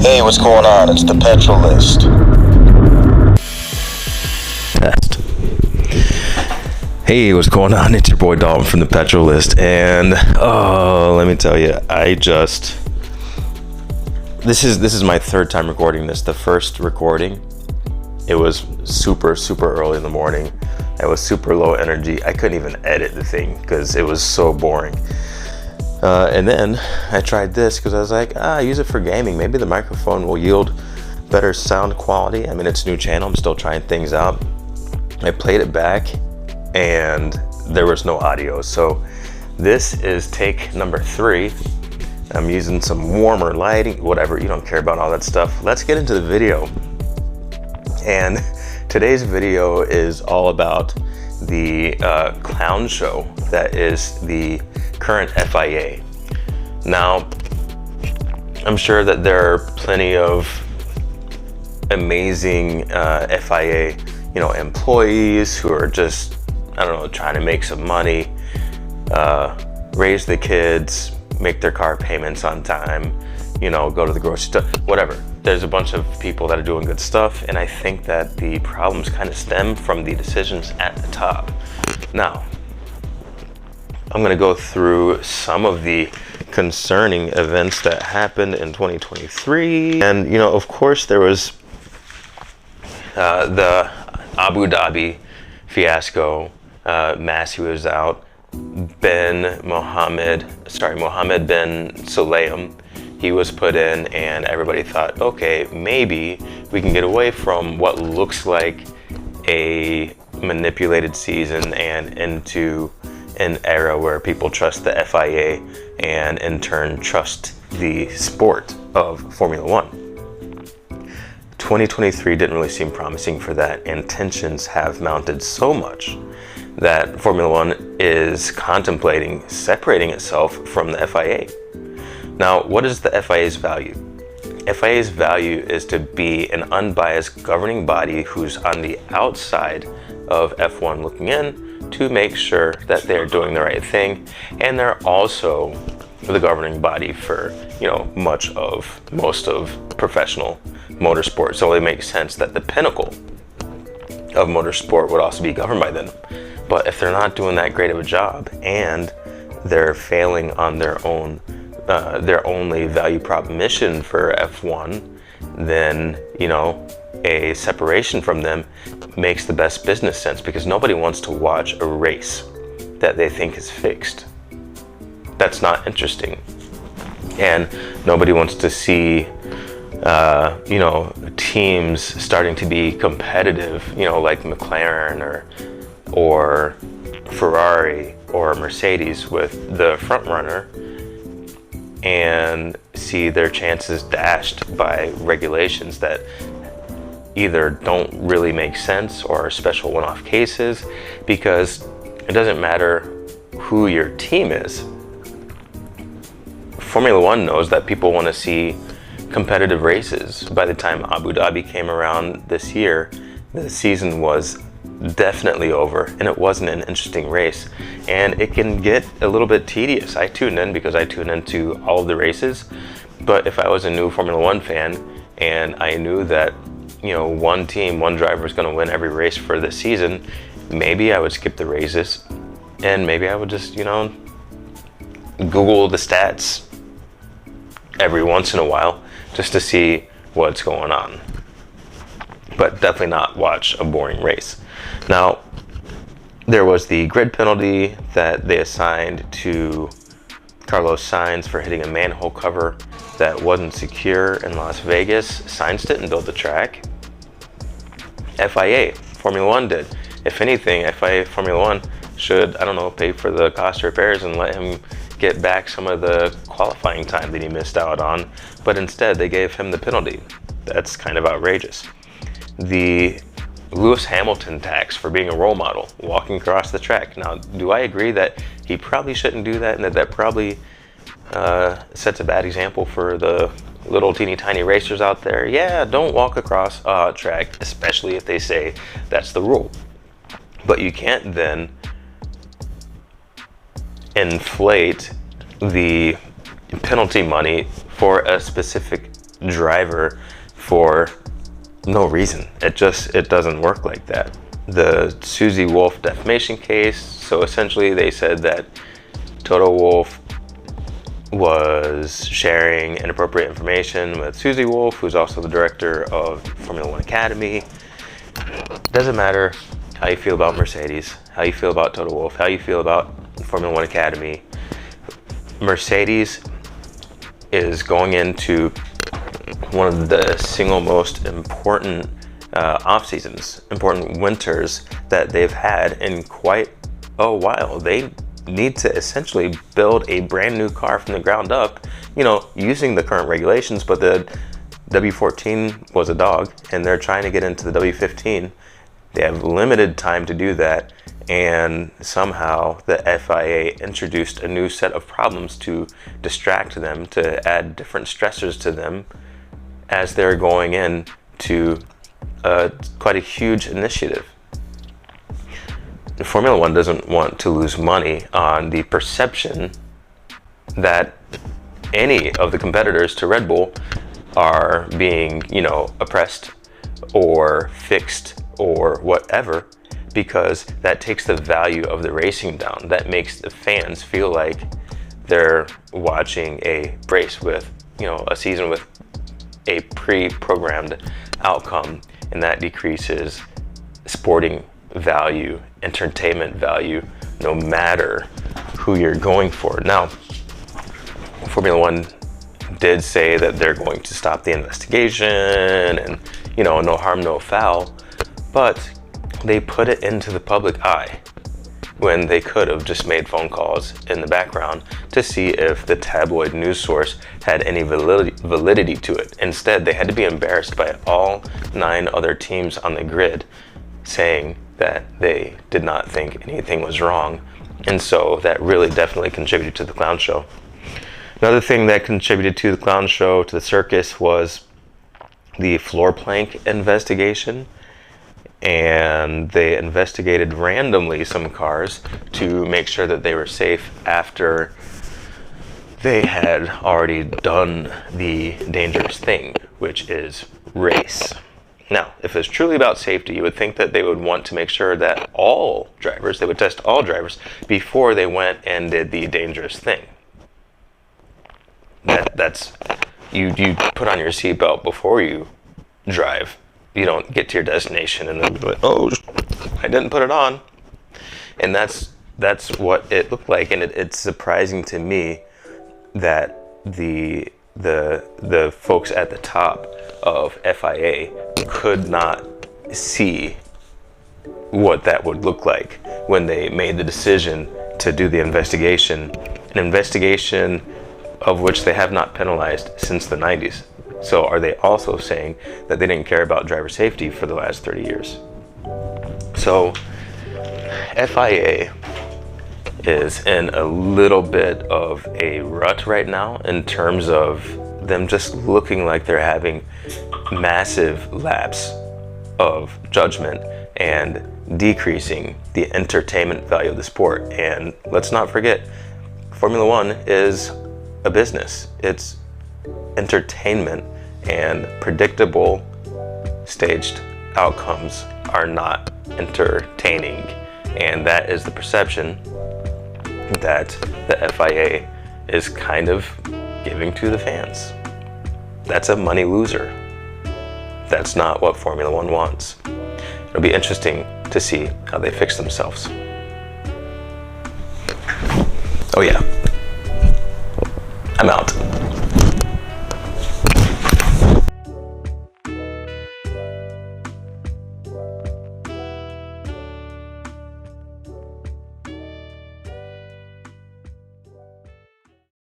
Hey, what's going on? It's the Petrol List. Test. Hey, what's going on? It's your boy Dalton from the Petrol List, and let me tell you, this is my third time recording this. The first recording, it was super early in the morning. I was super low energy. I couldn't even edit the thing because it was so boring. And then I tried this because I was like, I use it for gaming. Maybe the microphone will yield better sound quality. I mean, it's a new channel. I'm still trying things out. I played it back and there was no audio. So this is take number 3. I'm using some warmer lighting, whatever. You don't care about all that stuff. Let's get into the video. And today's video is all about the clown show that is the current FIA. Now, I'm sure that there are plenty of amazing FIA, employees who are just, trying to make some money, raise the kids, make their car payments on time, go to the grocery store, whatever. There's a bunch of people that are doing good stuff, and I think that the problems kind of stem from the decisions at the top. Now, I'm going to go through some of the concerning events that happened in 2023. And, of course, there was the Abu Dhabi Fiasco. Massey was out. Mohammed bin Sulayem, he was put in, and everybody thought, okay, maybe we can get away from what looks like a manipulated season and into an era where people trust the FIA and in turn trust the sport of Formula One. 2023 didn't really seem promising for that, and tensions have mounted so much that Formula One is contemplating separating itself from the FIA. Now, what is the FIA's value? FIA's value is to be an unbiased governing body who's on the outside of F1 looking in to make sure that they're doing the right thing, and they're also the governing body for most of professional motorsport. So it makes sense that the pinnacle of motorsport would also be governed by them. But if they're not doing that great of a job and they're failing on their only value prop mission for F1, then a separation from them makes the best business sense, because nobody wants to watch a race that they think is fixed. That's not interesting. And nobody wants to see teams starting to be competitive, like McLaren or Ferrari or Mercedes with the front runner, and see their chances dashed by regulations that either don't really make sense or are special one-off cases, because it doesn't matter who your team is. Formula One knows that people want to see competitive races. By the time Abu Dhabi came around this year, the season was definitely over, and it wasn't an interesting race, and it can get a little bit tedious. I tuned in because I tune into all of the races, but if I was a new Formula One fan and I knew that one team, one driver is going to win every race for the season, maybe I would skip the races, and maybe I would just Google the stats every once in a while just to see what's going on, but definitely not watch a boring race. Now, there was the grid penalty that they assigned to Carlos Sainz for hitting a manhole cover that wasn't secure in Las Vegas. Sainz didn't build the track. FIA, Formula One did. If anything, FIA Formula One should, pay for the cost of repairs and let him get back some of the qualifying time that he missed out on, but instead they gave him the penalty. That's kind of outrageous. The Lewis Hamilton tax for being a role model, walking across the track. Now, do I agree that he probably shouldn't do that, and that probably sets a bad example for the little teeny tiny racers out there? Yeah, don't walk across a track, especially if they say that's the rule. But you can't then inflate the penalty money for a specific driver for no reason. It doesn't work like that. The Susie Wolff defamation case, so essentially they said that Toto Wolff was sharing inappropriate information with Susie Wolff, who's also the director of Formula One Academy. Doesn't matter how you feel about Mercedes, how you feel about Toto Wolff, how you feel about Formula One Academy. Mercedes is going into one of the single most important off seasons, important winters that they've had in quite a while. They need to essentially build a brand new car from the ground up, using the current regulations, but the W14 was a dog and they're trying to get into the W15. They have limited time to do that, and somehow the FIA introduced a new set of problems to distract them, to add different stressors to them as they're going in to quite a huge initiative. Formula One doesn't want to lose money on the perception that any of the competitors to Red Bull are being, oppressed or fixed or whatever, because that takes the value of the racing down. That makes the fans feel like they're watching a race with, a season with a pre-programmed outcome, and that decreases sporting value, entertainment value, no matter who you're going for. Now, Formula One did say that they're going to stop the investigation and, no harm, no foul, but they put it into the public eye when they could have just made phone calls in the background to see if the tabloid news source had any validity to it. Instead, they had to be embarrassed by all 9 other teams on the grid saying that they did not think anything was wrong. And so that really definitely contributed to the clown show. Another thing that contributed to the clown show, to the circus, was the floor plank investigation. And they investigated randomly some cars to make sure that they were safe after they had already done the dangerous thing, which is race. Now, if it's truly about safety, you would think that they would want to make sure that they would test all drivers before they went and did the dangerous thing. That's you put on your seatbelt before you drive. You don't get to your destination and then be like, oh, I didn't put it on. And that's what it looked like. And it's surprising to me that the folks at the top of FIA could not see what that would look like when they made the decision to do the investigation, an investigation of which they have not penalized since the 90s. So are they also saying that they didn't care about driver safety for the last 30 years? So FIA is in a little bit of a rut right now in terms of them just looking like they're having massive lapse of judgment and decreasing the entertainment value of the sport. And let's not forget, Formula One is a business. It's entertainment, and predictable staged outcomes are not entertaining. And that is the perception that the FIA is kind of giving to the fans. That's a money loser. That's not what Formula One wants. It'll be interesting to see how they fix themselves. Oh yeah, I'm out.